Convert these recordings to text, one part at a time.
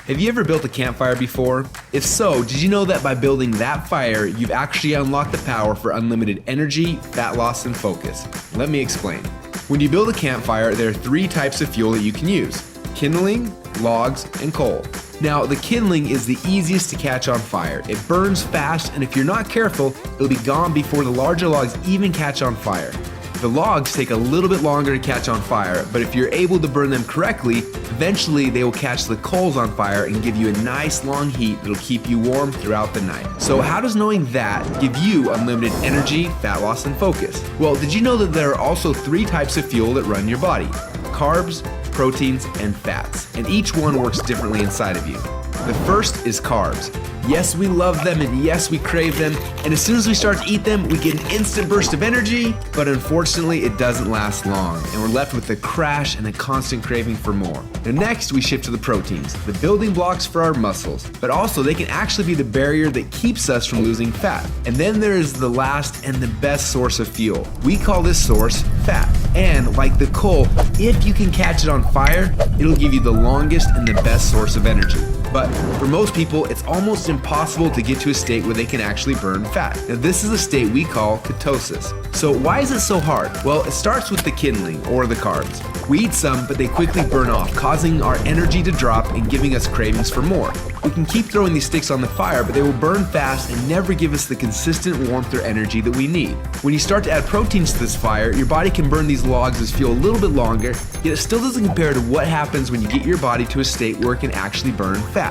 Have you ever built a campfire before? If so, did you know that by building that fire, you've actually unlocked the power for unlimited energy, fat loss, and focus? Let me explain. When you build a campfire, there are 3 types of fuel that you can use: kindling, logs, and coal. Now, the kindling is the easiest to catch on fire. It burns fast, and if you're not careful, it'll be gone before the larger logs even catch on fire. The logs take a little bit longer to catch on fire, but if you're able to burn them correctly, eventually they will catch the coals on fire and give you a nice long heat that'll keep you warm throughout the night. So how does knowing that give you unlimited energy, fat loss, and focus? Well, did you know that there are also 3 types of fuel that run your body? Carbs, proteins, and fats, and each one works differently inside of you. The first is carbs. Yes, we love them, and yes, we crave them, and as soon as we start to eat them, we get an instant burst of energy, but unfortunately, it doesn't last long, and we're left with a crash and a constant craving for more. Now next, we shift to the proteins, the building blocks for our muscles, but also they can actually be the barrier that keeps us from losing fat. And then there is the last and the best source of fuel. We call this source fat, and like the coal, if you can catch it on fire, it'll give you the longest and the best source of energy. But for most people, it's almost impossible to get to a state where they can actually burn fat. Now this is a state we call ketosis. So why is it so hard? Well, it starts with the kindling, or the carbs. We eat some, but they quickly burn off, causing our energy to drop and giving us cravings for more. We can keep throwing these sticks on the fire, but they will burn fast and never give us the consistent warmth or energy that we need. When you start to add proteins to this fire, your body can burn these logs as fuel a little bit longer, yet it still doesn't compare to what happens when you get your body to a state where it can actually burn fat.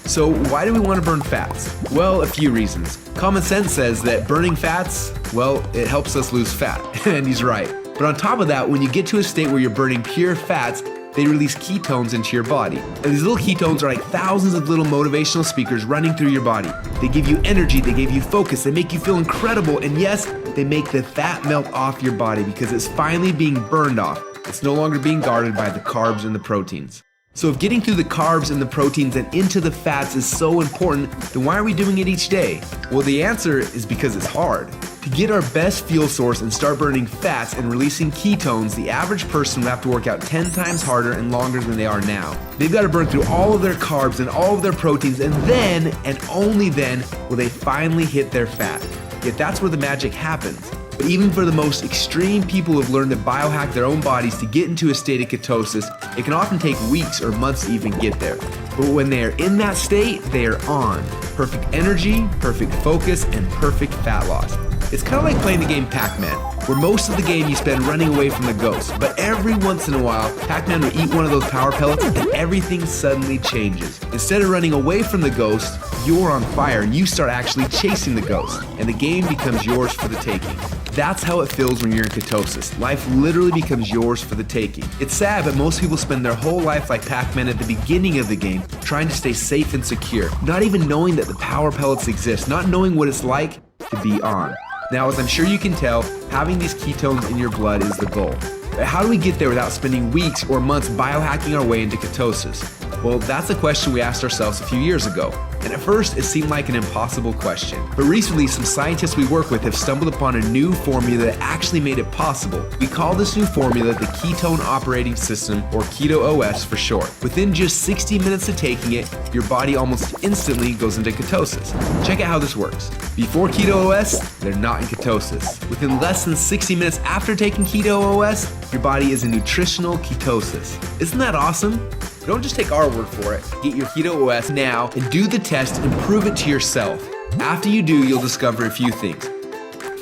So why do we want to burn fats? Well, a few reasons. Common sense says that burning fats, well, it helps us lose fat, and he's right. But on top of that, when you get to a state where you're burning pure fats, they release ketones into your body. And these little ketones are like thousands of little motivational speakers running through your body. They give you energy, they give you focus, they make you feel incredible, and yes, they make the fat melt off your body because it's finally being burned off. It's no longer being guarded by the carbs and the proteins. So if getting through the carbs and the proteins and into the fats is so important, then why are we doing it each day? Well, the answer is because it's hard. To get our best fuel source and start burning fats and releasing ketones, the average person will have to work out 10 times harder and longer than they are now. They've got to burn through all of their carbs and all of their proteins, and then, and only then, will they finally hit their fat. Yet that's where the magic happens. But even for the most extreme people who have learned to biohack their own bodies to get into a state of ketosis, it can often take weeks or months to even get there. But when they are in that state, they are on. Perfect energy, perfect focus, and perfect fat loss. It's kind of like playing the game Pac-Man, where most of the game you spend running away from the ghost, but every once in a while, Pac-Man will eat one of those power pellets and everything suddenly changes. Instead of running away from the ghost, you're on fire and you start actually chasing the ghost, and the game becomes yours for the taking. That's how it feels when you're in ketosis. Life literally becomes yours for the taking. It's sad, but most people spend their whole life like Pac-Man at the beginning of the game, trying to stay safe and secure, not even knowing that the power pellets exist, not knowing what it's like to be on. Now, as I'm sure you can tell, having these ketones in your blood is the goal. But how do we get there without spending weeks or months biohacking our way into ketosis? Well, that's a question we asked ourselves a few years ago. And at first, it seemed like an impossible question. But recently, some scientists we work with have stumbled upon a new formula that actually made it possible. We call this new formula the Ketone Operating System, or Keto OS for short. Within just 60 minutes of taking it, your body almost instantly goes into ketosis. Check out how this works. Before Keto OS, they're not in ketosis. Within less than 60 minutes after taking Keto OS, your body is in nutritional ketosis. Isn't that awesome? Don't just take our word for it. Get your Keto OS now and do the test and prove it to yourself. After you do, you'll discover a few things.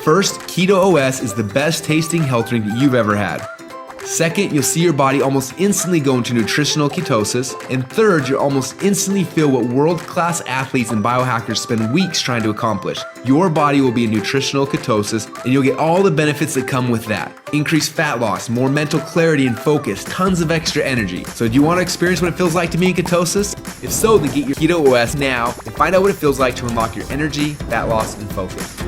First, Keto OS is the best tasting health drink you've ever had. Second, you'll see your body almost instantly go into nutritional ketosis. And third, you'll almost instantly feel what world-class athletes and biohackers spend weeks trying to accomplish. Your body will be in nutritional ketosis, and you'll get all the benefits that come with that. Increased fat loss, more mental clarity and focus, tons of extra energy. So do you want to experience what it feels like to be in ketosis? If so, then get your Keto OS now and find out what it feels like to unlock your energy, fat loss, and focus.